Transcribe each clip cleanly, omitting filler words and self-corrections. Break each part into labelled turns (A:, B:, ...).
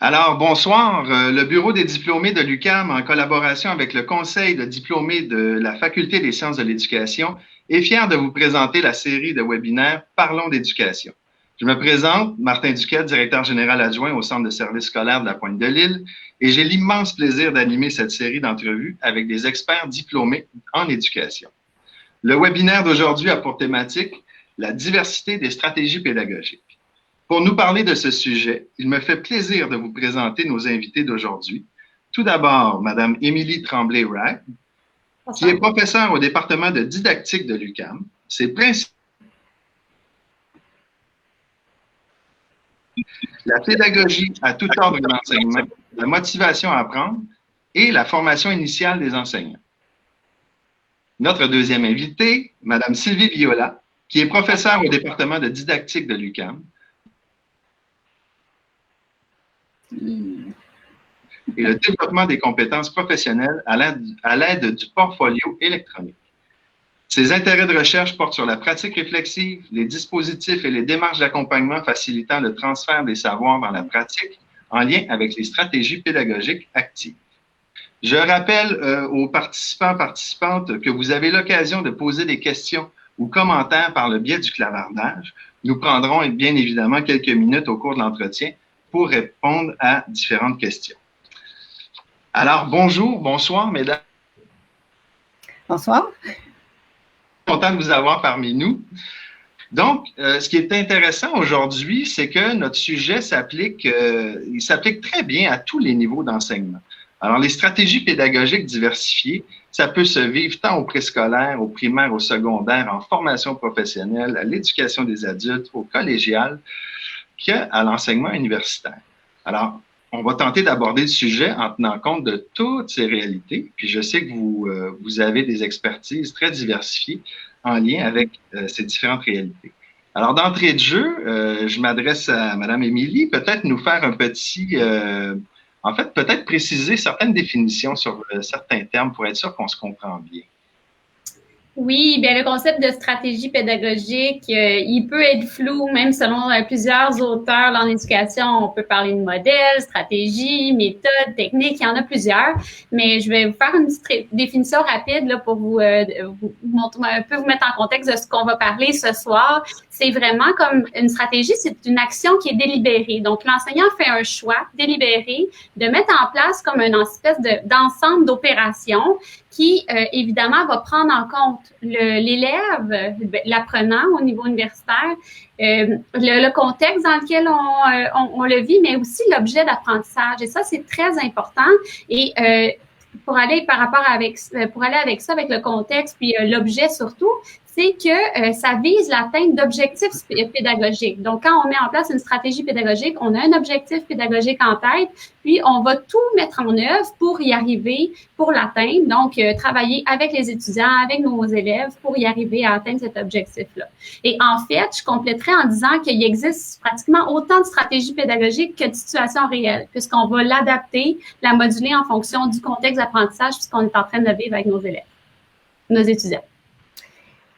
A: Alors, bonsoir. Le Bureau des diplômés de l'UQAM, en collaboration avec le Conseil de diplômés de la Faculté des sciences de l'éducation, est fier de vous présenter la série de webinaires Parlons d'éducation. Je me présente, Martin Duquette, directeur général adjoint au Centre de services scolaires de la Pointe-de-l'Île, et j'ai l'immense plaisir d'animer cette série d'entrevues avec des experts diplômés en éducation. Le webinaire d'aujourd'hui a pour thématique la diversité des stratégies pédagogiques. Pour nous parler de ce sujet, il me fait plaisir de vous présenter nos invités d'aujourd'hui. Tout d'abord, Mme Émilie Tremblay-Wright, qui est professeure au département de didactique de l'UQAM. Ses principes, la pédagogie à tout ordre d'enseignement, la motivation à apprendre et la formation initiale des enseignants. Notre deuxième invitée, Mme Sylvie Viola, qui est professeure au département de didactique de l'UQAM. Et le développement des compétences professionnelles à l'aide du portfolio électronique. Ses intérêts de recherche portent sur la pratique réflexive, les dispositifs et les démarches d'accompagnement facilitant le transfert des savoirs dans la pratique en lien avec les stratégies pédagogiques actives. Je rappelle aux participantes que vous avez l'occasion de poser des questions ou commentaires par le biais du clavardage. Nous prendrons bien évidemment quelques minutes au cours de l'entretien pour répondre à différentes questions. Alors, bonjour, bonsoir, mesdames.
B: Bonsoir.
A: Content de vous avoir parmi nous. Donc, ce qui est intéressant aujourd'hui, c'est que notre sujet s'applique très bien à tous les niveaux d'enseignement. Alors, les stratégies pédagogiques diversifiées, ça peut se vivre tant au préscolaire, au primaire, au secondaire, en formation professionnelle, à l'éducation des adultes, au collégial, qu'à l'enseignement universitaire. Alors, on va tenter d'aborder le sujet en tenant compte de toutes ces réalités. Puis je sais que vous avez des expertises très diversifiées en lien avec ces différentes réalités. Alors, d'entrée de jeu, je m'adresse à Mme Émilie, peut-être nous faire un petit... peut-être préciser certaines définitions sur certains termes pour être sûr qu'on se comprend bien.
C: Oui, bien le concept de stratégie pédagogique, il peut être flou, même selon plusieurs auteurs en éducation. On peut parler de modèle, stratégie, méthode, technique, il y en a plusieurs. Mais je vais vous faire une petite définition rapide là, pour vous montrer un peu, vous mettre en contexte de ce qu'on va parler ce soir. C'est vraiment comme une stratégie, c'est une action qui est délibérée. Donc, l'enseignant fait un choix délibéré de mettre en place comme une espèce d'ensemble d'opérations qui, évidemment, va prendre en compte l'élève, l'apprenant au niveau universitaire, le contexte dans lequel on le vit, mais aussi l'objet d'apprentissage. Et ça, c'est très important. Et pour aller avec ça, avec le contexte, puis l'objet surtout, c'est que ça vise l'atteinte d'objectifs pédagogiques. Donc, quand on met en place une stratégie pédagogique, on a un objectif pédagogique en tête, puis on va tout mettre en œuvre pour y arriver, pour l'atteindre. Donc, travailler avec les étudiants, avec nos élèves pour y arriver à atteindre cet objectif-là. Et en fait, je compléterai en disant qu'il existe pratiquement autant de stratégies pédagogiques que de situations réelles, puisqu'on va l'adapter, la moduler en fonction du contexte d'apprentissage puisqu'on est en train de vivre avec nos élèves, nos étudiants.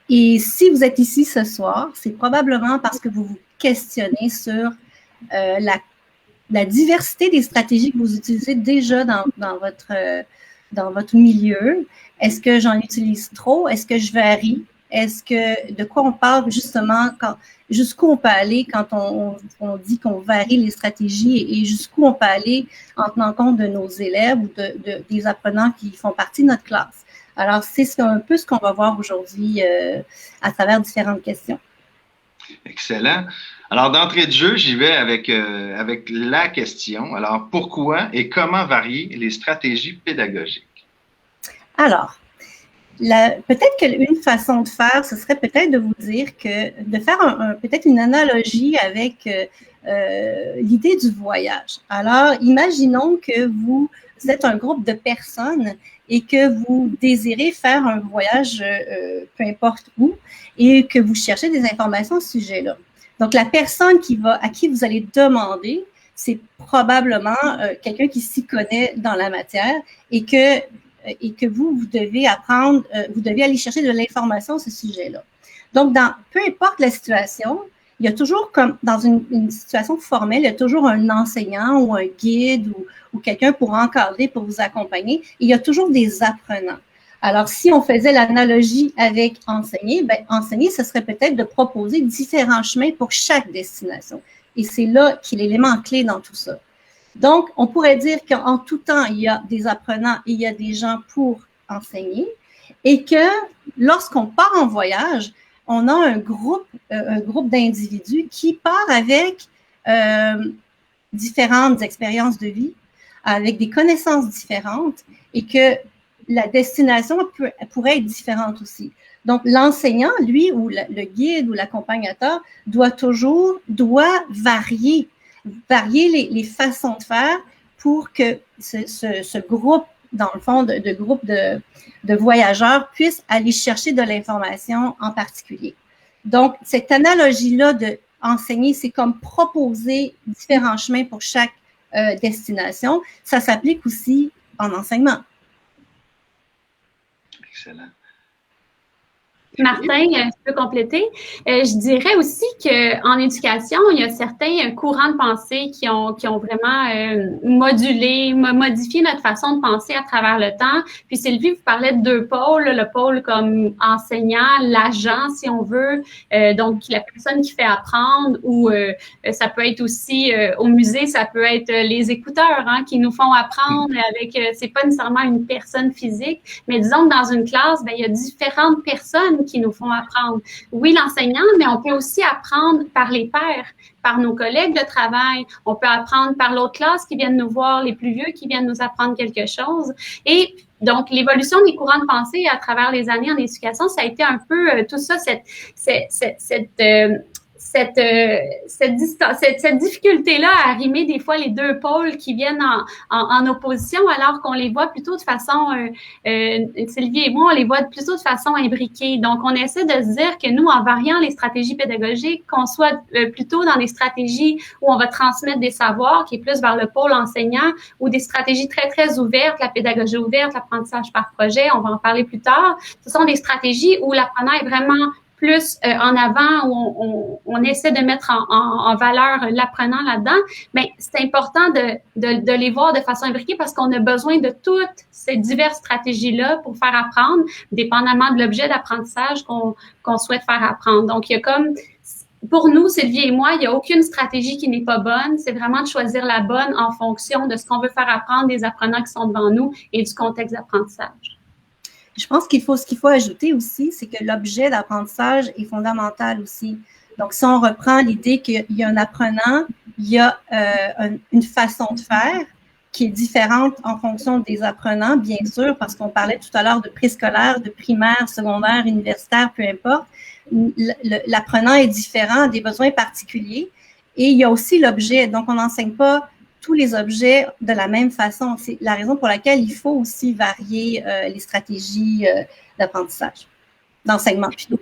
B: Et si vous êtes ici ce soir, c'est probablement parce que vous vous questionnez sur la diversité des stratégies que vous utilisez déjà dans votre milieu. Est-ce que j'en utilise trop? Est-ce que je varie? De quoi on parle justement, jusqu'où on peut aller quand on dit qu'on varie les stratégies et jusqu'où on peut aller en tenant compte de nos élèves ou des apprenants qui font partie de notre classe? Alors, c'est un peu ce qu'on va voir aujourd'hui à travers différentes questions.
A: Excellent. Alors, d'entrée de jeu, j'y vais avec la question. Alors, pourquoi et comment varier les stratégies pédagogiques?
B: Alors, peut-être qu'une façon de faire, ce serait peut-être de vous dire de faire peut-être une analogie avec l'idée du voyage. Alors, imaginons que vous êtes un groupe de personnes et que vous désirez faire un voyage, peu importe où, et que vous cherchez des informations à ce sujet-là. Donc, la personne à qui vous allez demander, c'est probablement quelqu'un qui s'y connaît dans la matière et que vous devez apprendre, vous devez aller chercher de l'information à ce sujet-là. Donc, peu importe la situation, il y a toujours, comme dans une situation formelle, il y a toujours un enseignant ou un guide ou quelqu'un pour encadrer, pour vous accompagner. Et il y a toujours des apprenants. Alors, si on faisait l'analogie avec enseigner, bien, enseigner, ce serait peut-être de proposer différents chemins pour chaque destination. Et c'est là qu'il est l'élément clé dans tout ça. Donc, on pourrait dire qu'en tout temps, il y a des apprenants et il y a des gens pour enseigner et que lorsqu'on part en voyage, on a un groupe d'individus qui part avec différentes expériences de vie, avec des connaissances différentes et que la destination pourrait être différente aussi. Donc, l'enseignant, lui, ou le guide ou l'accompagnateur doit varier les façons de faire pour que ce groupe, dans le fond, de groupe de voyageurs puisse aller chercher de l'information en particulier. Donc, cette analogie-là de enseigner, c'est comme proposer différents chemins pour chaque destination. Ça s'applique aussi en enseignement.
A: Excellent.
C: Martin, tu peux compléter? Je dirais aussi qu'en éducation, il y a certains courants de pensée qui ont vraiment modifié notre façon de penser à travers le temps. Puis Sylvie vous parlait de deux pôles, le pôle comme enseignant, l'agent, si on veut, donc la personne qui fait apprendre, ou ça peut être aussi au musée, ça peut être les écouteurs qui nous font apprendre avec, c'est pas nécessairement une personne physique, mais disons que dans une classe, ben, il y a différentes personnes qui nous font apprendre. Oui, l'enseignant, mais on peut aussi apprendre par les pairs, par nos collègues de travail. On peut apprendre par l'autre classe qui viennent nous voir, les plus vieux qui viennent nous apprendre quelque chose. Et donc, l'évolution des courants de pensée à travers les années en éducation, ça a été un peu tout ça, cette difficulté-là à arrimer des fois les deux pôles qui viennent en opposition, alors qu'on les voit plutôt de façon, Sylvie et moi, on les voit plutôt de façon imbriquée. Donc, on essaie de se dire que nous, en variant les stratégies pédagogiques, qu'on soit plutôt dans des stratégies où on va transmettre des savoirs, qui est plus vers le pôle enseignant, ou des stratégies très, très ouvertes, la pédagogie ouverte, l'apprentissage par projet, on va en parler plus tard. Ce sont des stratégies où l'apprenant est vraiment plus en avant, où on essaie de mettre en valeur l'apprenant là-dedans, mais c'est important de les voir de façon imbriquée parce qu'on a besoin de toutes ces diverses stratégies-là pour faire apprendre, dépendamment de l'objet d'apprentissage qu'on souhaite faire apprendre. Donc, il y a comme, pour nous, Sylvie et moi, il n'y a aucune stratégie qui n'est pas bonne. C'est vraiment de choisir la bonne en fonction de ce qu'on veut faire apprendre des apprenants qui sont devant nous et du contexte d'apprentissage.
B: Je pense ce qu'il faut ajouter aussi, c'est que l'objet d'apprentissage est fondamental aussi. Donc, si on reprend l'idée qu'il y a un apprenant, il y a une façon de faire qui est différente en fonction des apprenants, bien sûr, parce qu'on parlait tout à l'heure de préscolaire, de primaire, secondaire, universitaire, peu importe. L'apprenant est différent, a des besoins particuliers. Et il y a aussi l'objet. Donc, on n'enseigne pas tous les objets de la même façon. C'est la raison pour laquelle il faut aussi varier les stratégies d'apprentissage, d'enseignement plutôt.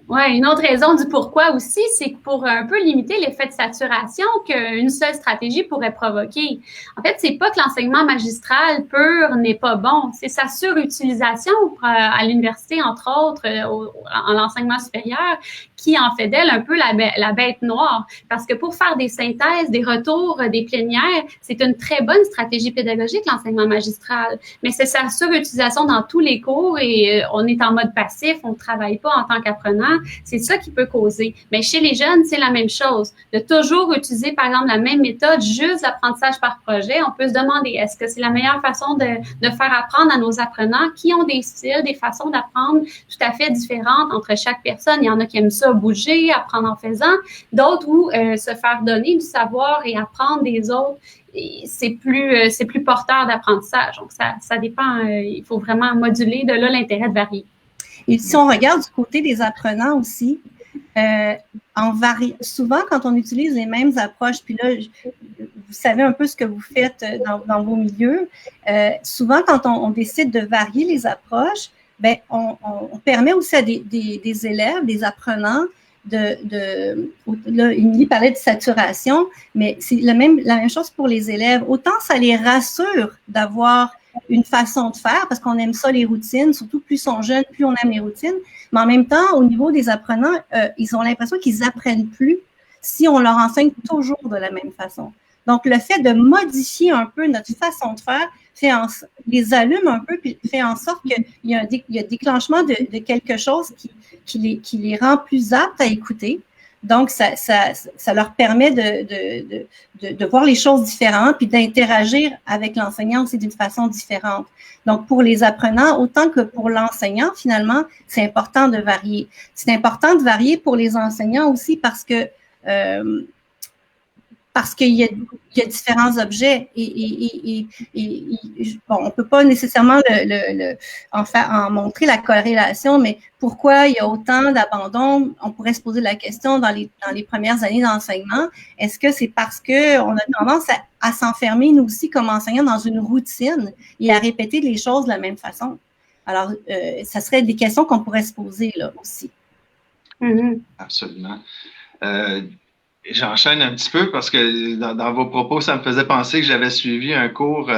C: Une autre raison du pourquoi aussi, c'est que pour un peu limiter l'effet de saturation qu'une seule stratégie pourrait provoquer. En fait, c'est pas que l'enseignement magistral pur n'est pas bon, c'est sa surutilisation à l'université, entre autres, en l'enseignement supérieur, qui en fait d'elle un peu la bête noire. Parce que pour faire des synthèses, des retours, des plénières, c'est une très bonne stratégie pédagogique, l'enseignement magistral. Mais c'est sa surutilisation dans tous les cours et on est en mode passif, on ne travaille pas en tant qu'apprenant. C'est ça qui peut causer. Mais chez les jeunes, c'est la même chose. De toujours utiliser, par exemple, la même méthode, juste l'apprentissage par projet, on peut se demander, est-ce que c'est la meilleure façon de faire apprendre à nos apprenants qui ont des styles, des façons d'apprendre tout à fait différentes entre chaque personne. Il y en a qui aiment ça bouger, apprendre en faisant, d'autres où se faire donner du savoir et apprendre des autres. C'est plus porteur d'apprentissage. Donc, ça dépend. Il faut vraiment moduler. De là, l'intérêt de varier.
B: Et si on regarde du côté des apprenants aussi, souvent, quand on utilise les mêmes approches, puis là, vous savez un peu ce que vous faites dans vos milieux, souvent, quand on décide de varier les approches, ben, on permet aussi à des élèves, des apprenants, là, Émilie parlait de saturation, mais c'est la même chose pour les élèves. Autant ça les rassure d'avoir une façon de faire parce qu'on aime ça, les routines, surtout plus ils sont jeunes, plus on aime les routines. Mais en même temps, au niveau des apprenants, ils ont l'impression qu'ils apprennent plus si on leur enseigne toujours de la même façon. Donc, le fait de modifier un peu notre façon de faire les allume un peu puis fait en sorte qu'il y a un déclenchement de quelque chose qui les rend plus aptes à écouter. Donc, ça leur permet de voir les choses différentes puis d'interagir avec l'enseignant aussi d'une façon différente. Donc, pour les apprenants, autant que pour l'enseignant, finalement, c'est important de varier. C'est important de varier pour les enseignants aussi parce qu'il y a différents objets bon, on ne peut pas nécessairement en montrer la corrélation, mais pourquoi il y a autant d'abandon? On pourrait se poser la question dans les premières années d'enseignement. Est-ce que c'est parce qu'on a tendance à s'enfermer, nous aussi, comme enseignants, dans une routine et à répéter les choses de la même façon? Alors, ça serait des questions qu'on pourrait se poser là aussi.
C: Mm-hmm.
A: Absolument. J'enchaîne un petit peu parce que dans vos propos, ça me faisait penser que j'avais suivi un cours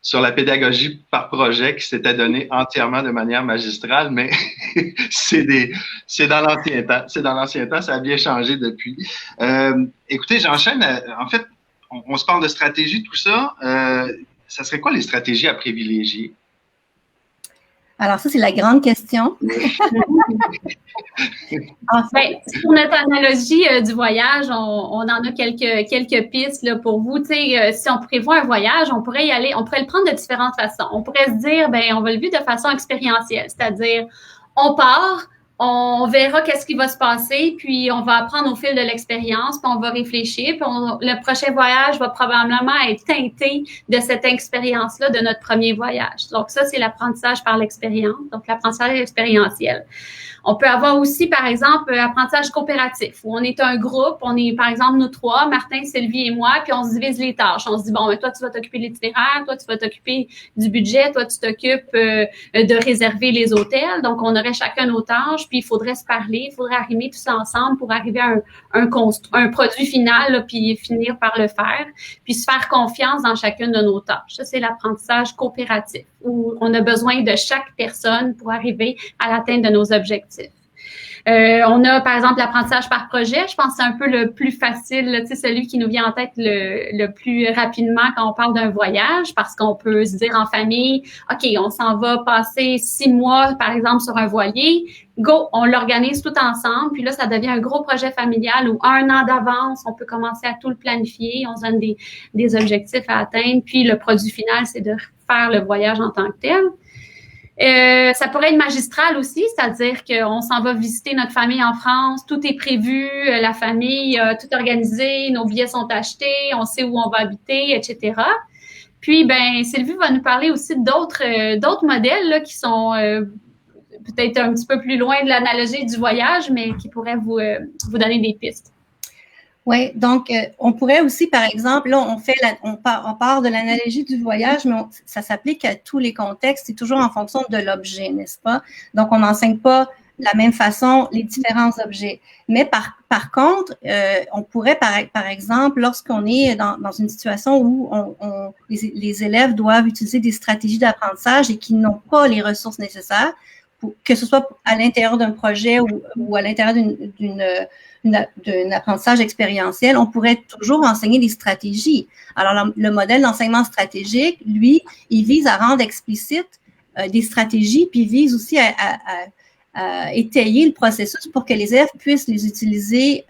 A: sur la pédagogie par projet qui s'était donné entièrement de manière magistrale, mais c'est dans l'ancien temps. C'est dans l'ancien temps, ça a bien changé depuis. Écoutez, j'enchaîne. En fait, on se parle de stratégie, tout ça. Ça serait quoi les stratégies à privilégier?
B: Alors, ça, c'est la grande question.
C: Pour notre analogie du voyage, on en a quelques pistes là, pour vous. Si on prévoit un voyage, on pourrait y aller, on pourrait le prendre de différentes façons. On pourrait se dire, on va le vivre de façon expérientielle, c'est-à-dire, on part, on verra qu'est-ce qui va se passer, puis on va apprendre au fil de l'expérience, puis on va réfléchir, puis le prochain voyage va probablement être teinté de cette expérience-là de notre premier voyage. Donc ça, c'est l'apprentissage par l'expérience, donc l'apprentissage expérientiel. On peut avoir aussi, par exemple, apprentissage coopératif, où on est un groupe, on est, par exemple, nous trois, Martin, Sylvie et moi, puis on se divise les tâches. On se dit, bon, toi, tu vas t'occuper de l'itinéraire, toi, tu vas t'occuper du budget, toi, tu t'occupes de réserver les hôtels. Donc, on aurait chacun nos tâches, puis il faudrait se parler, il faudrait arrimer tous ensemble pour arriver à un produit final, là, puis finir par le faire, puis se faire confiance dans chacune de nos tâches. Ça, c'est l'apprentissage coopératif, où on a besoin de chaque personne pour arriver à l'atteinte de nos objectifs. On a, par exemple, l'apprentissage par projet. Je pense que c'est un peu le plus facile, tu sais, celui qui nous vient en tête le plus rapidement quand on parle d'un voyage, parce qu'on peut se dire en famille, OK, on s'en va passer 6 mois, par exemple, sur un voilier. Go, on l'organise tout ensemble. Puis là, ça devient un gros projet familial où 1 an d'avance, on peut commencer à tout le planifier. On se donne des objectifs à atteindre. Puis le produit final, c'est de faire le voyage en tant que tel. Ça pourrait être magistral aussi, c'est-à-dire qu'on s'en va visiter notre famille en France, tout est prévu, la famille, tout organisé, nos billets sont achetés, on sait où on va habiter, etc. Puis, Sylvie va nous parler aussi d'autres modèles là, qui sont peut-être un petit peu plus loin de l'analogie du voyage, mais qui pourraient vous donner des pistes.
B: Oui, donc on pourrait aussi, par exemple, là, on part de l'analogie du voyage, mais ça s'applique à tous les contextes, c'est toujours en fonction de l'objet, n'est-ce pas? Donc, on n'enseigne pas de la même façon les différents objets. Mais par contre, on pourrait, par exemple, lorsqu'on est dans une situation où les élèves doivent utiliser des stratégies d'apprentissage et qui n'ont pas les ressources nécessaires, que ce soit à l'intérieur d'un projet ou à l'intérieur d'un apprentissage expérientiel, on pourrait toujours enseigner des stratégies. Alors, le modèle d'enseignement stratégique, lui, il vise à rendre explicite des stratégies, puis il vise aussi à étayer le processus pour que les élèves puissent les utiliser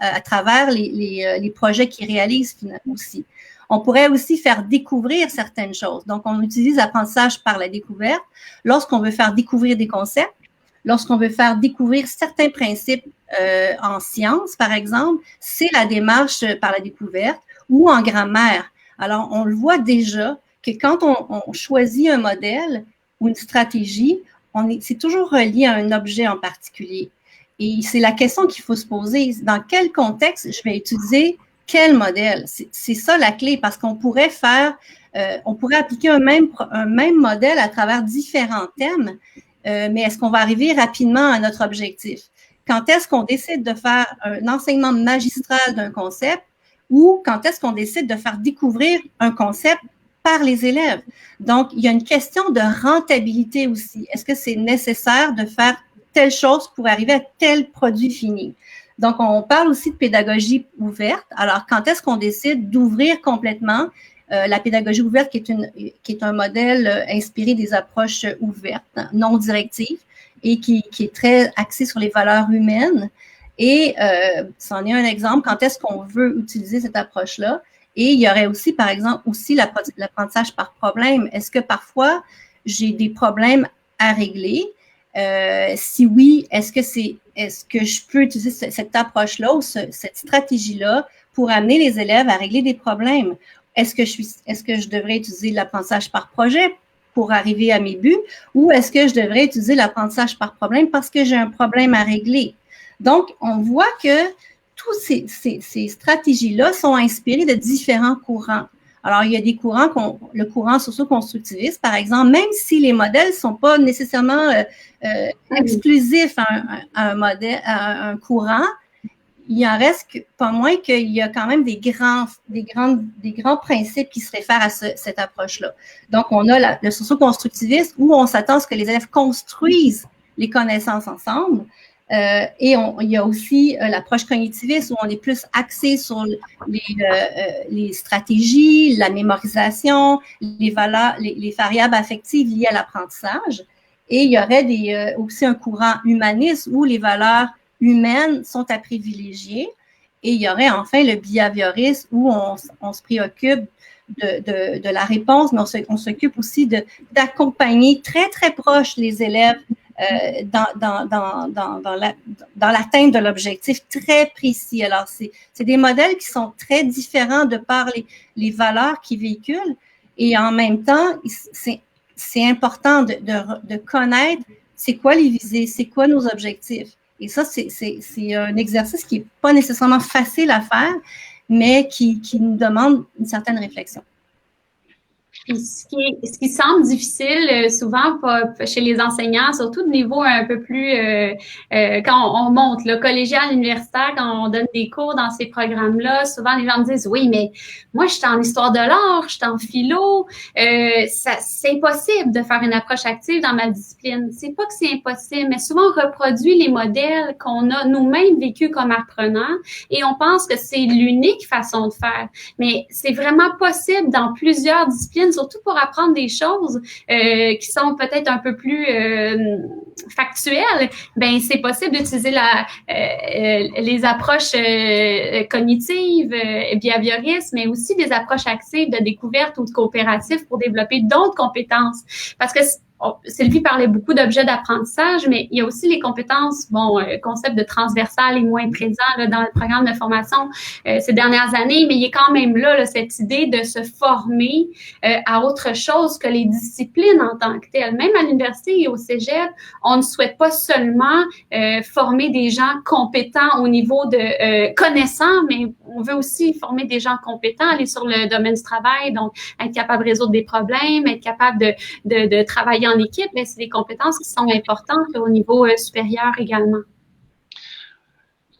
B: à travers les projets qu'ils réalisent finalement aussi. On pourrait aussi faire découvrir certaines choses. Donc, on utilise l'apprentissage par la découverte lorsqu'on veut faire découvrir des concepts, lorsqu'on veut faire découvrir certains principes en sciences, par exemple, c'est la démarche par la découverte ou en grammaire. Alors, on le voit déjà que quand on choisit un modèle ou une stratégie, c'est toujours relié à un objet en particulier. Et c'est la question qu'il faut se poser. Dans quel contexte je vais utiliser quel modèle? C'est ça la clé, parce qu'on pourrait appliquer un même modèle à travers différents thèmes, mais est-ce qu'on va arriver rapidement à notre objectif? Quand est-ce qu'on décide de faire un enseignement magistral d'un concept ou quand est-ce qu'on décide de faire découvrir un concept par les élèves. Donc, il y a une question de rentabilité aussi. Est-ce que c'est nécessaire de faire telle chose pour arriver à tel produit fini? Donc, on parle aussi de pédagogie ouverte. Alors, quand est-ce qu'on décide d'ouvrir complètement la pédagogie ouverte, qui est un modèle inspiré des approches ouvertes, non directives, et qui est très axé sur les valeurs humaines. Et c'en est un exemple, quand est-ce qu'on veut utiliser cette approche-là? Et il y aurait aussi, par exemple, aussi l'apprentissage par problème. Est-ce que parfois, j'ai des problèmes à régler? Si oui, est-ce que je peux utiliser cette approche-là ou cette stratégie-là pour amener les élèves à régler des problèmes? Est-ce que je devrais utiliser l'apprentissage par projet pour arriver à mes buts ou est-ce que je devrais utiliser l'apprentissage par problème parce que j'ai un problème à régler? Donc, on voit que toutes ces stratégies-là sont inspirées de différents courants. Alors, il y a des courants, le courant socio-constructiviste, par exemple, même si les modèles ne sont pas nécessairement exclusifs à un courant, il en reste pas moins qu'il y a quand même des grands principes qui se réfèrent à cette approche-là. Donc, on a le socio-constructiviste où on s'attend à ce que les élèves construisent les connaissances ensemble. Et il y a aussi l'approche cognitiviste où on est plus axé sur les stratégies, la mémorisation, les variables affectives liées à l'apprentissage. Et il y aurait aussi un courant humaniste où les valeurs humaines sont à privilégier. Et il y aurait enfin le behaviorisme où on se préoccupe de la réponse, mais on s'occupe aussi d'accompagner très, très proche les élèves dans l'atteinte de l'objectif très précis. Alors, c'est des modèles qui sont très différents de par les valeurs qu'ils véhiculent. Et en même temps, c'est important de connaître c'est quoi les visées, c'est quoi nos objectifs. Et ça, c'est un exercice qui n'est pas nécessairement facile à faire, mais qui nous demande une certaine réflexion.
C: Puis ce qui semble difficile souvent chez les enseignants, surtout de niveau un peu plus quand on monte, le collégial, universitaire, quand on donne des cours dans ces programmes-là, souvent les gens me disent oui, mais moi je suis en histoire de l'art, je suis en philo, c'est impossible de faire une approche active dans ma discipline. C'est pas que c'est impossible, mais souvent on reproduit les modèles qu'on a nous-mêmes vécus comme apprenants et on pense que c'est l'unique façon de faire. Mais c'est vraiment possible dans plusieurs disciplines, surtout pour apprendre des choses qui sont peut-être un peu plus factuelles. Ben c'est possible d'utiliser les approches cognitives, behavioristes, mais aussi des approches actives de découverte ou de coopérative pour développer d'autres compétences. Parce que Sylvie parlait beaucoup d'objets d'apprentissage, mais il y a aussi les compétences, le concept de transversal est moins présent là, dans le programme de formation ces dernières années, mais il est quand même là, cette idée de se former à autre chose que les disciplines en tant que telles. Même à l'université et au cégep, on ne souhaite pas seulement former des gens compétents au niveau de connaissants, mais on veut aussi former des gens compétents, aller sur le domaine du travail, donc être capable de résoudre des problèmes, être capable de travailler en équipe, mais c'est des compétences qui sont importantes au niveau supérieur également.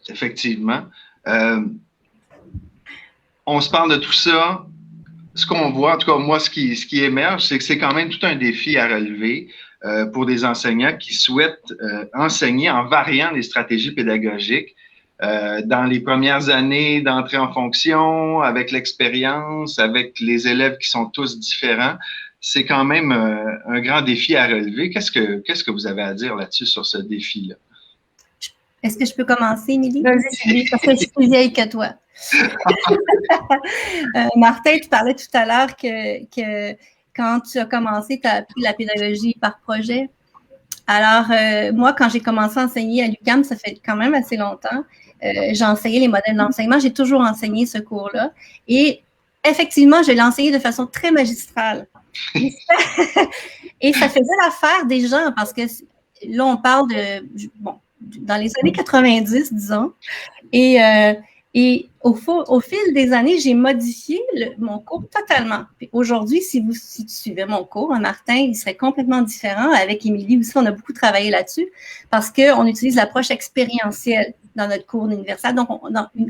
A: Effectivement. On se parle de tout ça. Ce qu'on voit, en tout cas, moi, ce qui émerge, c'est que c'est quand même tout un défi à relever pour des enseignants qui souhaitent enseigner en variant les stratégies pédagogiques. Dans les premières années d'entrée en fonction, avec l'expérience, avec les élèves qui sont tous différents, c'est quand même un grand défi à relever. Qu'est-ce que vous avez à dire là-dessus, sur ce défi-là?
B: Est-ce que je peux commencer, Émilie?
C: Vas-y, Sylvie.
B: Parce que je suis plus vieille que toi. Martin, tu parlais tout à l'heure que quand tu as commencé, tu as appris la pédagogie par projet. Alors, moi, quand j'ai commencé à enseigner à l'UQAM, ça fait quand même assez longtemps, j'ai enseigné les modèles d'enseignement. J'ai toujours enseigné ce cours-là. Et effectivement, je l'ai enseigné de façon très magistrale. Et ça faisait l'affaire des gens parce que là, on parle dans les années 90, disons. Et au fil des années, j'ai modifié mon cours totalement. Aujourd'hui, si tu suivais mon cours, Martin, il serait complètement différent. Avec Émilie aussi, on a beaucoup travaillé là-dessus parce qu'on utilise l'approche expérientielle. dans notre cours universel. Donc,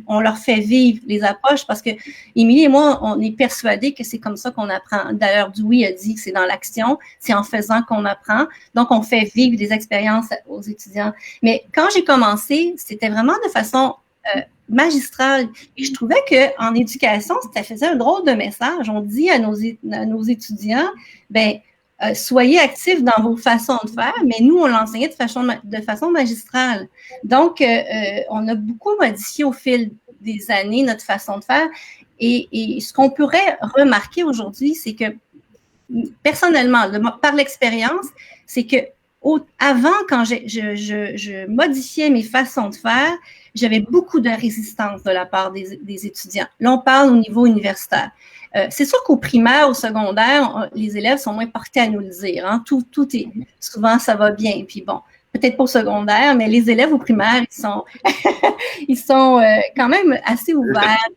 B: on leur fait vivre les approches parce que Émilie et moi, on est persuadés que c'est comme ça qu'on apprend. D'ailleurs, Dewey a dit que c'est dans l'action, c'est en faisant qu'on apprend. Donc, on fait vivre des expériences aux étudiants. Mais quand j'ai commencé, c'était vraiment de façon magistrale. Et je trouvais qu'en éducation, ça faisait un drôle de message. On dit à nos étudiants, soyez actifs dans vos façons de faire, mais nous, on l'enseignait de façon magistrale. Donc, on a beaucoup modifié au fil des années notre façon de faire. Et ce qu'on pourrait remarquer aujourd'hui, c'est que, personnellement, par l'expérience, c'est que avant, quand je modifiais mes façons de faire, j'avais beaucoup de résistance de la part des étudiants. Là, on parle au niveau universitaire. C'est sûr qu'au primaire, au secondaire, les élèves sont moins portés à nous le dire. Hein. Tout est, souvent, ça va bien. Puis bon, peut-être pas au secondaire, mais les élèves au primaire, ils sont quand même assez ouverts.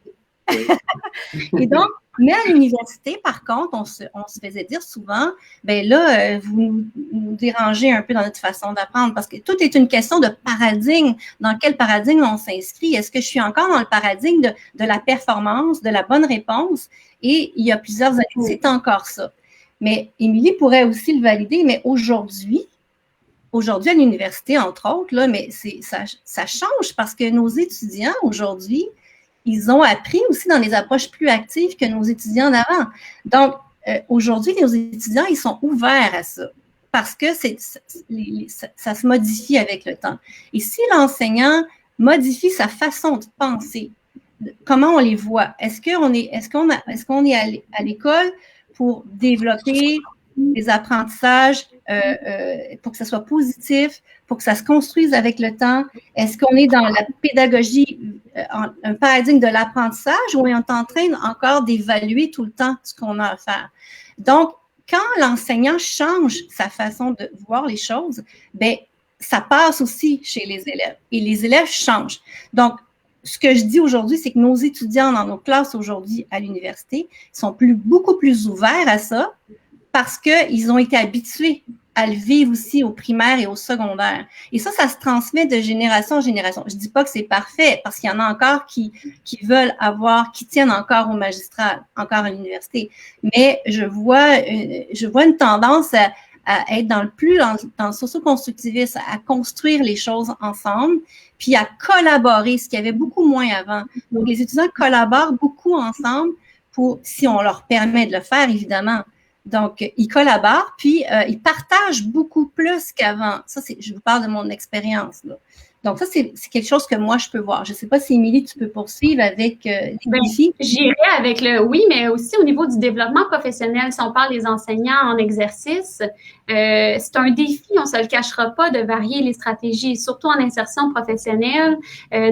B: Et donc, mais à l'université, par contre, on se faisait dire souvent, vous nous dérangez un peu dans notre façon d'apprendre parce que tout est une question de paradigme. Dans quel paradigme on s'inscrit? Est-ce que je suis encore dans le paradigme de la performance, de la bonne réponse? Et il y a plusieurs années, c'est encore ça. Mais Émilie pourrait aussi le valider, mais aujourd'hui à l'université, entre autres, là, mais ça change parce que nos étudiants, aujourd'hui, ils ont appris aussi dans les approches plus actives que nos étudiants d'avant. Donc, aujourd'hui, nos étudiants, ils sont ouverts à ça parce que ça se modifie avec le temps. Et si l'enseignant modifie sa façon de penser, comment on les voit? Est-ce qu'on est à l'école pour développer des apprentissages pour que ça soit positif, pour que ça se construise avec le temps? Est-ce qu'on est dans la pédagogie, un paradigme de l'apprentissage ou on est en train encore d'évaluer tout le temps ce qu'on a à faire? Donc, quand l'enseignant change sa façon de voir les choses, ça passe aussi chez les élèves et les élèves changent. Donc, ce que je dis aujourd'hui, c'est que nos étudiants dans nos classes aujourd'hui à l'université sont beaucoup plus ouverts à ça parce qu'ils ont été habitués à le vivre aussi au primaire et au secondaire. Et ça se transmet de génération en génération. Je dis pas que c'est parfait, parce qu'il y en a encore qui veulent qui tiennent encore au magistral, encore à l'université. Mais je vois une tendance à être dans le socio-constructivisme, à construire les choses ensemble, puis à collaborer, ce qu'il y avait beaucoup moins avant. Donc, les étudiants collaborent beaucoup ensemble si on leur permet de le faire, évidemment. Donc, ils collaborent, puis ils partagent beaucoup plus qu'avant. Ça, je vous parle de mon expérience, là. Donc, ça, c'est quelque chose que moi, je peux voir. Je ne sais pas si, Émilie, tu peux poursuivre avec les défis.
C: J'irai avec oui, mais aussi au niveau du développement professionnel, si on parle des enseignants en exercice, c'est un défi, on ne se le cachera pas, de varier les stratégies, surtout en insertion professionnelle.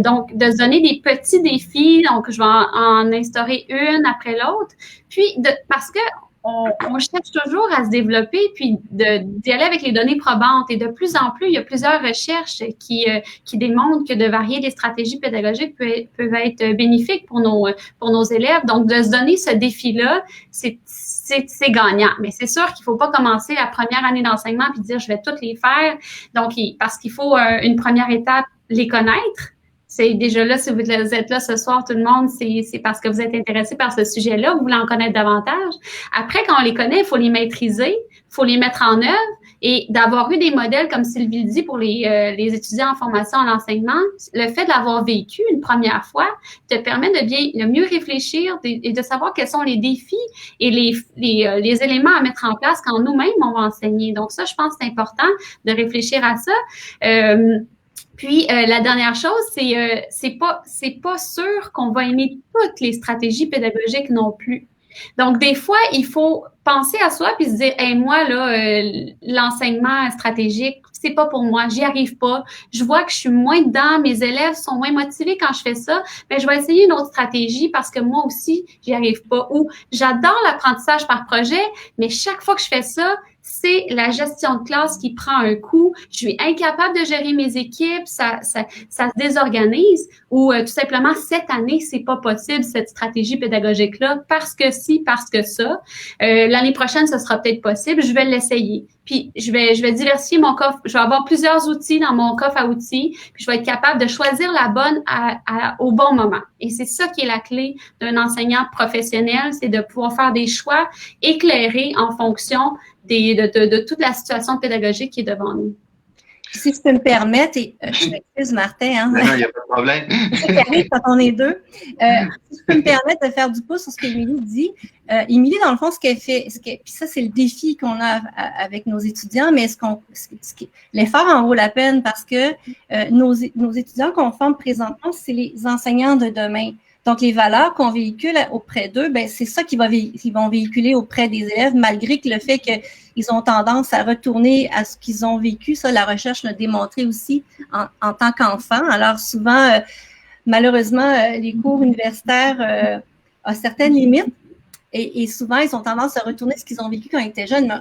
C: Donc, de se donner des petits défis. Donc, je vais en instaurer une après l'autre. Puis, parce que on cherche toujours à se développer puis d'y aller avec les données probantes. Et de plus en plus, il y a plusieurs recherches qui démontrent que de varier les stratégies pédagogiques peuvent être bénéfiques pour nos élèves. Donc, de se donner ce défi-là, c'est gagnant. Mais c'est sûr qu'il ne faut pas commencer la première année d'enseignement puis dire « je vais toutes les faire ». Donc, parce qu'il faut une première étape, les connaître. C'est déjà là, si vous êtes là ce soir, tout le monde, c'est parce que vous êtes intéressé par ce sujet-là, vous voulez en connaître davantage. Après, quand on les connaît, il faut les maîtriser, il faut les mettre en œuvre et d'avoir eu des modèles, comme Sylvie le dit, pour les étudiants en formation en enseignement, le fait de l'avoir vécu une première fois te permet de mieux réfléchir et de savoir quels sont les défis et les éléments à mettre en place quand nous-mêmes, on va enseigner. Donc ça, je pense que c'est important de réfléchir à ça. Puis, la dernière chose, c'est pas sûr qu'on va aimer toutes les stratégies pédagogiques non plus. Donc, des fois, il faut penser à soi puis se dire, hey, moi, là, l'enseignement stratégique, c'est pas pour moi, j'y arrive pas. Je vois que je suis moins dedans, mes élèves sont moins motivés quand je fais ça. Mais je vais essayer une autre stratégie parce que moi aussi, j'y arrive pas. Ou j'adore l'apprentissage par projet, mais chaque fois que je fais ça, c'est la gestion de classe qui prend un coup. Je suis incapable de gérer mes équipes, ça se désorganise. Ou tout simplement, cette année, c'est pas possible, cette stratégie pédagogique-là, parce que si, parce que ça. L'année prochaine, ce sera peut-être possible, je vais l'essayer. puis je vais diversifier mon coffre. Je vais avoir plusieurs outils dans mon coffre à outils, puis je vais être capable de choisir la bonne au bon moment. Et c'est ça qui est la clé d'un enseignant professionnel, c'est de pouvoir faire des choix éclairés en fonction de toute la situation pédagogique qui est devant nous.
B: Si je peux me permettre, et je m'excuse Martin, hein?
A: Non, il n'y a pas de problème.
B: C'est ce qui arrive quand on est deux. Si je peux me permettre de faire du pouce sur ce qu'Émilie dit. Émilie, dans le fond, ce qu'elle fait, puis ça, c'est le défi qu'on a avec nos étudiants, mais l'effort en vaut la peine parce que nos étudiants qu'on forme présentement, c'est les enseignants de demain. Donc, les valeurs qu'on véhicule auprès d'eux, ben c'est ça qu'ils vont véhiculer auprès des élèves, malgré que le fait qu'ils ont tendance à retourner à ce qu'ils ont vécu. Ça, la recherche l'a démontré aussi en tant qu'enfant. Alors, souvent, malheureusement, les cours universitaires ont certaines limites et souvent, ils ont tendance à retourner à ce qu'ils ont vécu quand ils étaient jeunes. Mais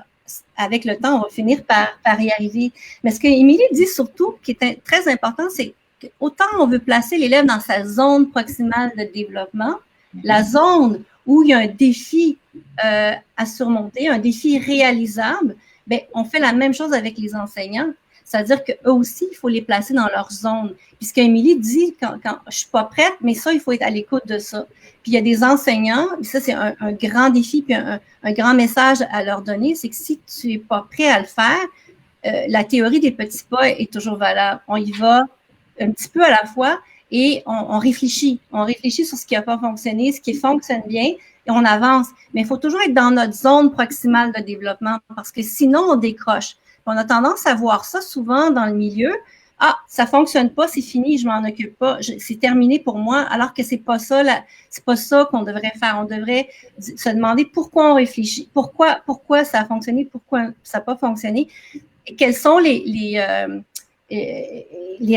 B: avec le temps, on va finir par y arriver. Mais ce que Émilie dit surtout, qui est très important, c'est autant on veut placer l'élève dans sa zone proximale de développement, la zone où il y a un défi à surmonter, un défi réalisable, bien, on fait la même chose avec les enseignants. C'est-à-dire qu'eux aussi, il faut les placer dans leur zone. Puis ce qu'Émilie dit, quand je ne suis pas prête, mais ça, il faut être à l'écoute de ça. Puis il y a des enseignants, ça c'est un grand défi, puis un grand message à leur donner, c'est que si tu n'es pas prêt à le faire, la théorie des petits pas est toujours valable. On y va un petit peu à la fois et on réfléchit. On réfléchit sur ce qui n'a pas fonctionné, ce qui fonctionne bien et on avance. Mais il faut toujours être dans notre zone proximale de développement parce que sinon, on décroche. On a tendance à voir ça souvent dans le milieu. Ah, ça ne fonctionne pas, c'est fini, je ne m'en occupe pas, c'est terminé pour moi, alors que c'est pas ça qu'on devrait faire. On devrait se demander pourquoi on réfléchit, pourquoi ça a fonctionné, pourquoi ça n'a pas fonctionné, et quelles sont les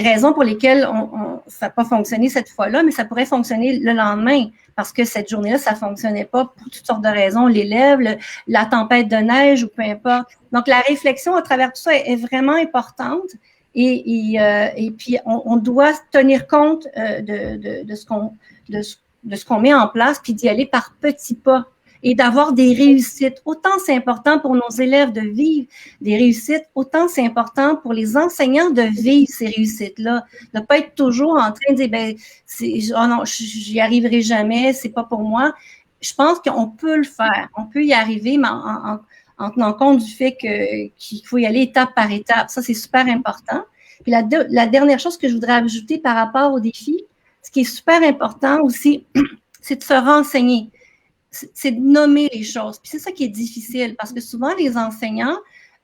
B: raisons pour lesquelles ça n'a pas fonctionné cette fois-là, mais ça pourrait fonctionner le lendemain parce que cette journée-là, ça ne fonctionnait pas pour toutes sortes de raisons, l'élève, la tempête de neige ou peu importe. Donc, la réflexion à travers tout ça est vraiment importante et puis, on doit tenir compte de ce qu'on met en place puis d'y aller par petits pas. Et d'avoir des réussites. Autant c'est important pour nos élèves de vivre des réussites, autant c'est important pour les enseignants de vivre ces réussites-là. De ne pas être toujours en train de dire, ben, oh non, j'y arriverai jamais, c'est pas pour moi. Je pense qu'on peut le faire, on peut y arriver, mais en tenant compte du fait qu'il faut y aller étape par étape. Ça, c'est super important. Puis la dernière chose que je voudrais ajouter par rapport au défi, ce qui est super important aussi, c'est de se renseigner. C'est de nommer les choses. Puis c'est ça qui est difficile parce que souvent, les enseignants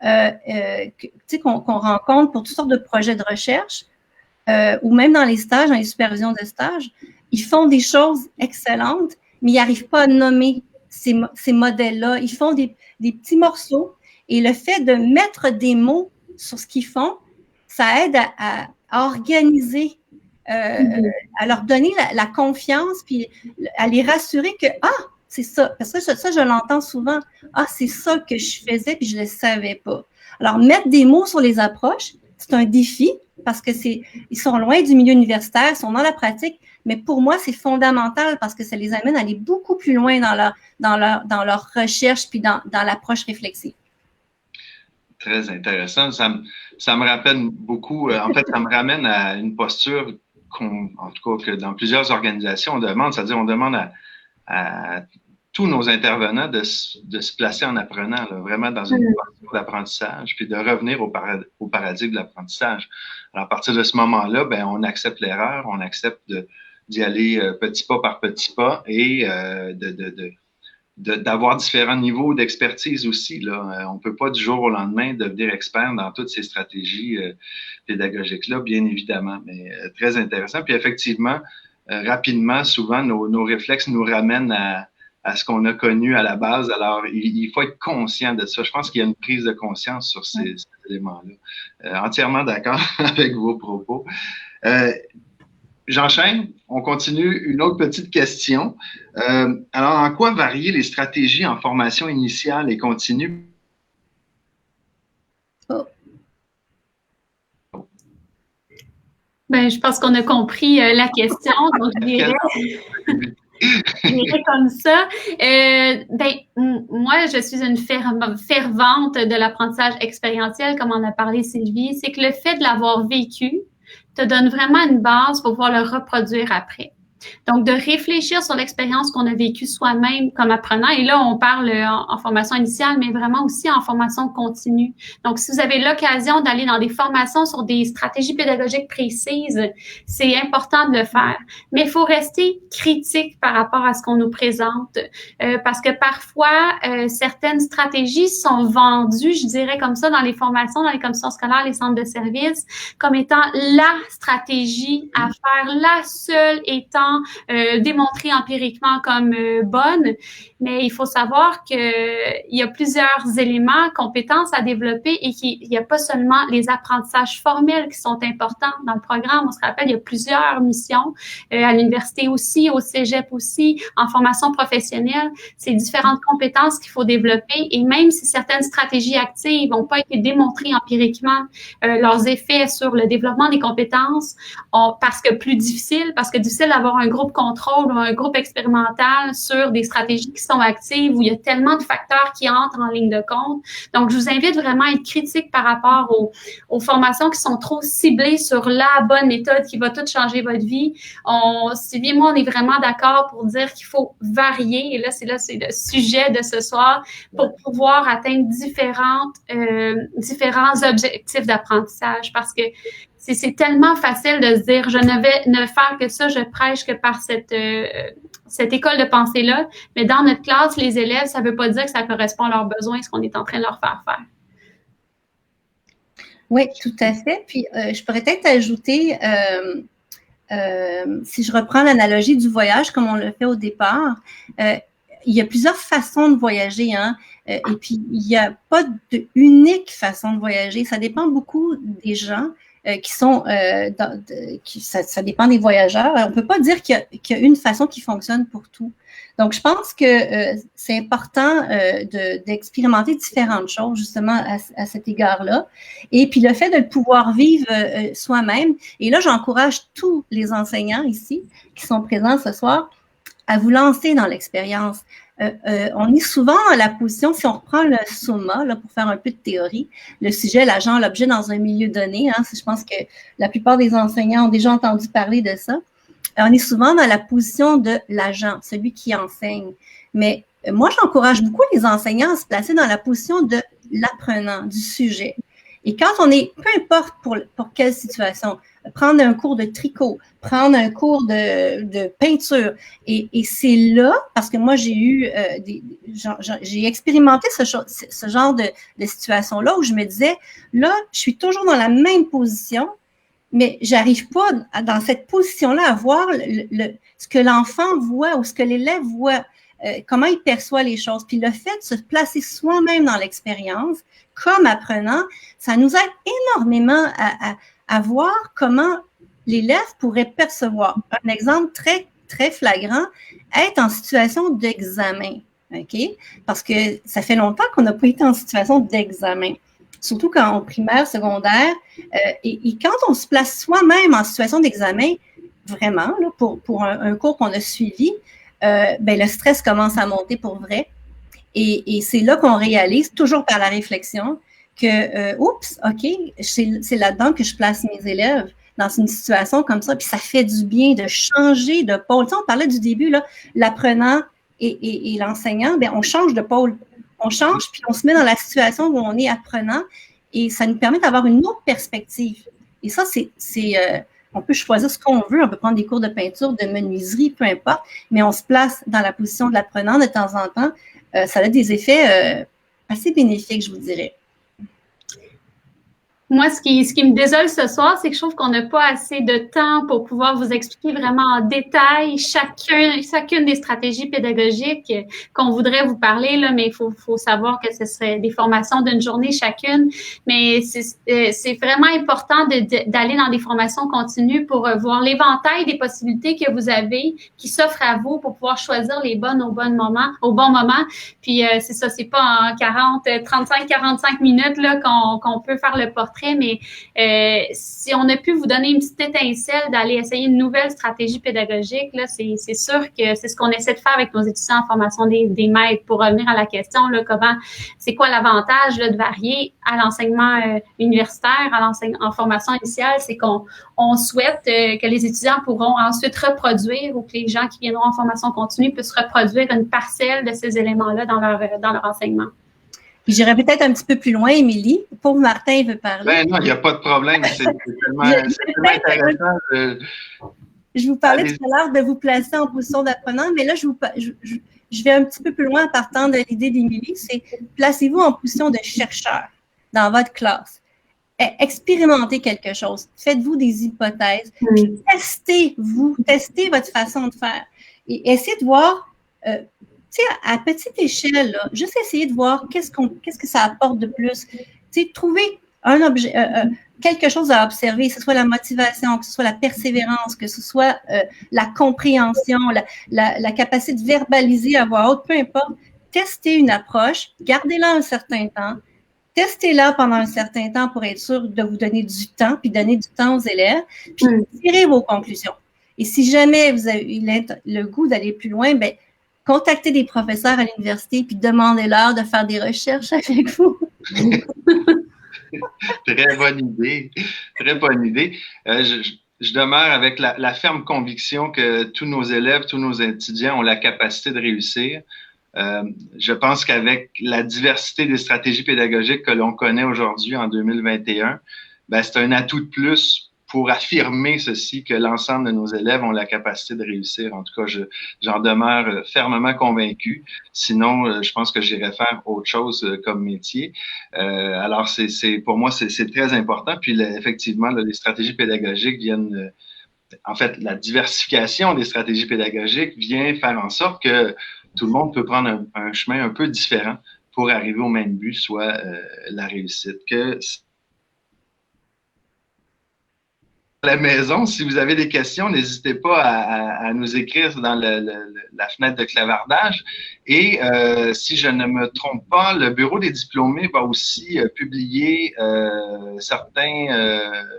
B: qu'on rencontre pour toutes sortes de projets de recherche ou même dans les stages, dans les supervisions de stages, ils font des choses excellentes, mais ils n'arrivent pas à nommer ces modèles-là. Ils font des petits morceaux et le fait de mettre des mots sur ce qu'ils font, ça aide à organiser, à leur donner la confiance puis à les rassurer que c'est ça. Parce que ça, je l'entends souvent. Ah, c'est ça que je faisais puis je ne le savais pas. Alors, mettre des mots sur les approches, c'est un défi parce que ils sont loin du milieu universitaire, ils sont dans la pratique, mais pour moi, c'est fondamental parce que ça les amène à aller beaucoup plus loin dans leur recherche puis dans l'approche réflexive.
A: Très intéressant. Ça me rappelle beaucoup, en fait, ça me ramène à une posture en tout cas, que dans plusieurs organisations, on demande, c'est-à-dire on demande à tous nos intervenants de se placer en apprenant, là, vraiment dans une posture d'apprentissage, puis de revenir au paradigme de l'apprentissage. Alors, à partir de ce moment-là, ben, on accepte l'erreur, on accepte d'y aller petit pas par petit pas et d'avoir différents niveaux d'expertise aussi. Là. On ne peut pas du jour au lendemain devenir expert dans toutes ces stratégies pédagogiques-là, bien évidemment, mais très intéressant. Puis effectivement, rapidement, souvent, nos réflexes nous ramènent à ce qu'on a connu à la base. Alors, il faut être conscient de ça. Je pense qu'il y a une prise de conscience sur ces éléments-là. Entièrement d'accord avec vos propos. J'enchaîne. On continue. Une autre petite question. Alors, en quoi varier les stratégies en formation initiale et continue?
C: Ben, je pense qu'on a compris la question. Donc, je dirais... Je dirais comme ça. Moi, je suis une fervente de l'apprentissage expérientiel, comme en a parlé Sylvie. C'est que le fait de l'avoir vécu te donne vraiment une base pour pouvoir le reproduire après. Donc, de réfléchir sur l'expérience qu'on a vécue soi-même comme apprenant. Et là, on parle en formation initiale, mais vraiment aussi en formation continue. Donc, si vous avez l'occasion d'aller dans des formations sur des stratégies pédagogiques précises, c'est important de le faire. Mais il faut rester critique par rapport à ce qu'on nous présente, parce que parfois, certaines stratégies sont vendues, je dirais comme ça, dans les formations, dans les commissions scolaires, les centres de services, comme étant la stratégie à faire, la seule étant démontrée empiriquement comme bonne, mais il faut savoir qu'il y a plusieurs éléments, compétences à développer et qu'il n'y a pas seulement les apprentissages formels qui sont importants dans le programme. On se rappelle, il y a plusieurs missions à l'université aussi, au cégep aussi, en formation professionnelle. C'est différentes compétences qu'il faut développer et même si certaines stratégies actives n'ont pas été démontrées empiriquement, leurs effets sur le développement des compétences, parce que difficile d'avoir un groupe contrôle ou un groupe expérimental sur des stratégies qui sont actives où il y a tellement de facteurs qui entrent en ligne de compte. Donc, je vous invite vraiment à être critique par rapport aux formations qui sont trop ciblées sur la bonne méthode qui va tout changer votre vie. Sylvie et moi, on est vraiment d'accord pour dire qu'il faut varier. Et là, c'est le sujet de ce soir pour pouvoir atteindre différents objectifs d'apprentissage parce que c'est tellement facile de se dire je ne vais ne faire que ça, je prêche que par cette école de pensée-là. Mais dans notre classe, les élèves, ça ne veut pas dire que ça correspond à leurs besoins, ce qu'on est en train de leur faire faire.
B: Oui, tout à fait. Puis, je pourrais peut-être ajouter, si je reprends l'analogie du voyage, comme on l'a fait au départ, il y a plusieurs façons de voyager, hein. Et puis, il n'y a pas d'unique façon de voyager. Ça dépend beaucoup des gens. Qui sont, ça dépend des voyageurs. On ne peut pas dire qu'il y a une façon qui fonctionne pour tout. Donc, je pense que c'est important d'expérimenter différentes choses, justement, à cet égard-là. Et puis, le fait de le pouvoir vivre soi-même. Et là, j'encourage tous les enseignants ici qui sont présents ce soir à vous lancer dans l'expérience. On est souvent à la position, si on reprend le SOMA, là, pour faire un peu de théorie, le sujet, l'agent, l'objet dans un milieu donné, hein, je pense que la plupart des enseignants ont déjà entendu parler de ça. On est souvent dans la position de l'agent, celui qui enseigne. Mais moi, j'encourage beaucoup les enseignants à se placer dans la position de l'apprenant, du sujet. Et quand on est, peu importe pour quelle situation, prendre un cours de tricot, prendre un cours de peinture, et c'est là, parce que moi j'ai expérimenté ce genre de situation-là où je me disais, là, je suis toujours dans la même position, mais j'arrive pas dans cette position-là à voir ce que l'enfant voit ou ce que l'élève voit. Comment il perçoit les choses. Puis le fait de se placer soi-même dans l'expérience, comme apprenant, ça nous aide énormément à voir comment l'élève pourrait percevoir. Un exemple très, très flagrant, être en situation d'examen. OK? Parce que ça fait longtemps qu'on n'a pas été en situation d'examen. Surtout quand on primaire, secondaire. Et quand on se place soi-même en situation d'examen, vraiment, là, pour un cours qu'on a suivi, le stress commence à monter pour vrai. Et c'est là qu'on réalise, toujours par la réflexion, que, oups, OK, c'est là-dedans que je place mes élèves dans une situation comme ça. Puis ça fait du bien de changer de pôle. Tu sais, on parlait du début, là, l'apprenant et l'enseignant, on change de pôle. On change, puis on se met dans la situation où on est apprenant et ça nous permet d'avoir une autre perspective. Et ça, on peut choisir ce qu'on veut, on peut prendre des cours de peinture, de menuiserie, peu importe, mais on se place dans la position de l'apprenant de temps en temps. Ça a des effets assez bénéfiques, je vous dirais.
C: Moi, ce qui me désole ce soir, c'est que je trouve qu'on n'a pas assez de temps pour pouvoir vous expliquer vraiment en détail chacune des stratégies pédagogiques qu'on voudrait vous parler, là, mais il faut savoir que ce serait des formations d'une journée chacune. Mais c'est vraiment important d'aller dans des formations continues pour voir l'éventail des possibilités que vous avez qui s'offrent à vous pour pouvoir choisir les bonnes au bon moment. Puis c'est ça, c'est pas en 35-45 minutes là qu'on peut faire le portrait après, mais si on a pu vous donner une petite étincelle d'aller essayer une nouvelle stratégie pédagogique, là, c'est sûr que c'est ce qu'on essaie de faire avec nos étudiants en formation des maîtres. Pour revenir à la question, là, c'est quoi l'avantage là, de varier à l'enseignement universitaire, en formation initiale, c'est qu'on souhaite que les étudiants pourront ensuite reproduire ou que les gens qui viendront en formation continue puissent reproduire une parcelle de ces éléments-là dans leur enseignement.
B: J'irais peut-être un petit peu plus loin, Émilie. Pauvre Martin, il veut parler.
A: Ben non, il n'y a pas de problème. C'est tellement intéressant.
B: Je vous parlais tout à l'heure de vous placer en position d'apprenant, mais là, je vais un petit peu plus loin en partant de l'idée d'Émilie, c'est placez-vous en position de chercheur dans votre classe. Expérimentez quelque chose. Faites-vous des hypothèses. Puis testez votre façon de faire. Et essayez de voir, tu sais, à petite échelle, là, juste essayer de voir qu'est-ce que ça apporte de plus. Tu sais, trouver un objet, quelque chose à observer, que ce soit la motivation, que ce soit la persévérance, que ce soit la compréhension, la capacité de verbaliser à voix haute, peu importe. Testez une approche, gardez-la un certain temps, testez-la pendant un certain temps pour être sûr de vous donner du temps, puis donner du temps aux élèves, puis tirez vos conclusions. Et si jamais vous avez le goût d'aller plus loin, bien, contactez des professeurs à l'université, puis demandez-leur de faire des recherches avec vous.
A: Très bonne idée. Très bonne idée. Je demeure avec la ferme conviction que tous nos élèves, tous nos étudiants ont la capacité de réussir. Je pense qu'avec la diversité des stratégies pédagogiques que l'on connaît aujourd'hui en 2021, ben, c'est un atout de plus pour affirmer ceci, que l'ensemble de nos élèves ont la capacité de réussir. En tout cas, j'en demeure fermement convaincu. Sinon, je pense que j'irais faire autre chose comme métier. Alors, pour moi, c'est très important. Puis, effectivement, les stratégies pédagogiques viennent... en fait, la diversification des stratégies pédagogiques vient faire en sorte que tout le monde peut prendre un chemin un peu différent pour arriver au même but, soit la réussite. À la maison, si vous avez des questions, n'hésitez pas à nous écrire dans la fenêtre de clavardage. Et si je ne me trompe pas, le Bureau des diplômés va aussi publier une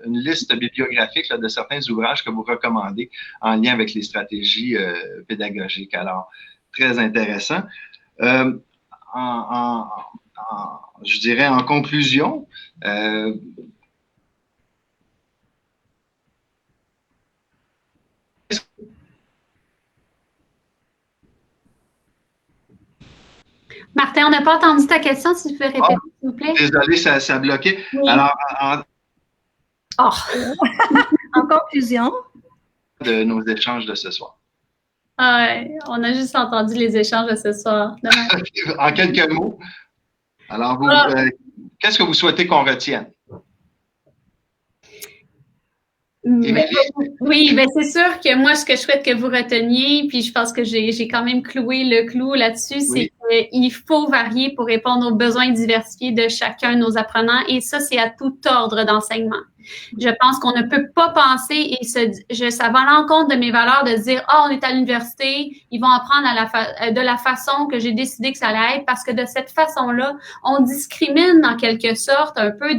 A: liste bibliographique là, de certains ouvrages que vous recommandez en lien avec les stratégies pédagogiques. Alors, très intéressant. Je dirais en conclusion,
C: Martin, on n'a pas entendu ta question, si tu peux répéter, s'il vous plaît.
A: Désolé, ça a bloqué. Oui. Alors,
B: en conclusion
A: de nos échanges de ce soir.
C: On a juste entendu les échanges de ce soir.
A: En quelques mots. Alors, qu'est-ce que vous souhaitez qu'on retienne?
C: Oui, ben c'est sûr que moi, ce que je souhaite que vous reteniez, puis je pense que j'ai quand même cloué le clou là-dessus, c'est qu'il faut varier pour répondre aux besoins diversifiés de chacun de nos apprenants, et ça, c'est à tout ordre d'enseignement. Je pense qu'on ne peut pas penser, et ça va à l'encontre de mes valeurs de dire « on est à l'université, ils vont apprendre de la façon que j'ai décidé que ça allait être », parce que de cette façon-là, on discrimine en quelque sorte un peu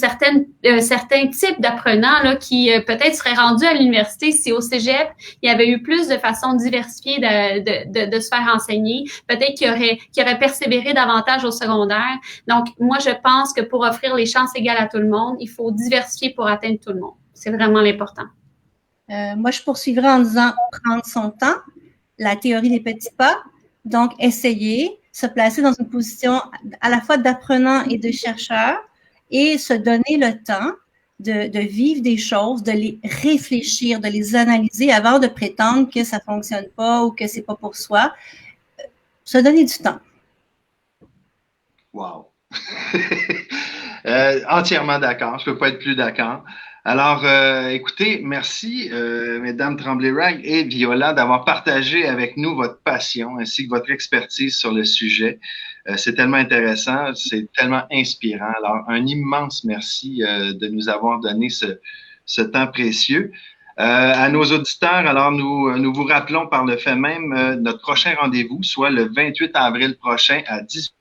C: certains types d'apprenants là, qui peut-être seraient rendus à l'université si au cégep, il y avait eu plus de façons diversifiées de se faire enseigner, peut-être qu'ils auraient persévéré davantage au secondaire. Donc, moi, je pense que pour offrir les chances égales à tout le monde, il faut diversifier pour atteindre tout le monde. C'est vraiment l'important.
B: Moi, je poursuivrai en disant prendre son temps, la théorie des petits pas. Donc, essayer, se placer dans une position à la fois d'apprenant et de chercheur et se donner le temps de vivre des choses, de les réfléchir, de les analyser avant de prétendre que ça ne fonctionne pas ou que ce n'est pas pour soi. Se donner du temps.
A: Wow! Entièrement d'accord. Je ne peux pas être plus d'accord. Alors, écoutez, merci, Mesdames Tremblay-Wragg et Viola, d'avoir partagé avec nous votre passion ainsi que votre expertise sur le sujet. C'est tellement intéressant, c'est tellement inspirant. Alors, un immense merci de nous avoir donné ce temps précieux. À nos auditeurs, alors nous vous rappelons par le fait même notre prochain rendez-vous, soit le 28 avril prochain à 18h.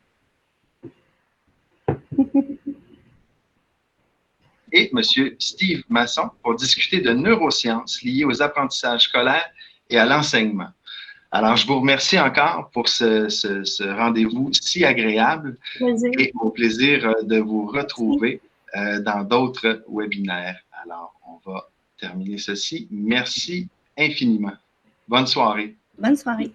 A: et M. Steve Masson pour discuter de neurosciences liées aux apprentissages scolaires et à l'enseignement. Alors, je vous remercie encore pour ce rendez-vous si agréable et au plaisir de vous retrouver dans d'autres webinaires. Alors, on va terminer ceci. Merci infiniment. Bonne soirée.
B: Bonne soirée.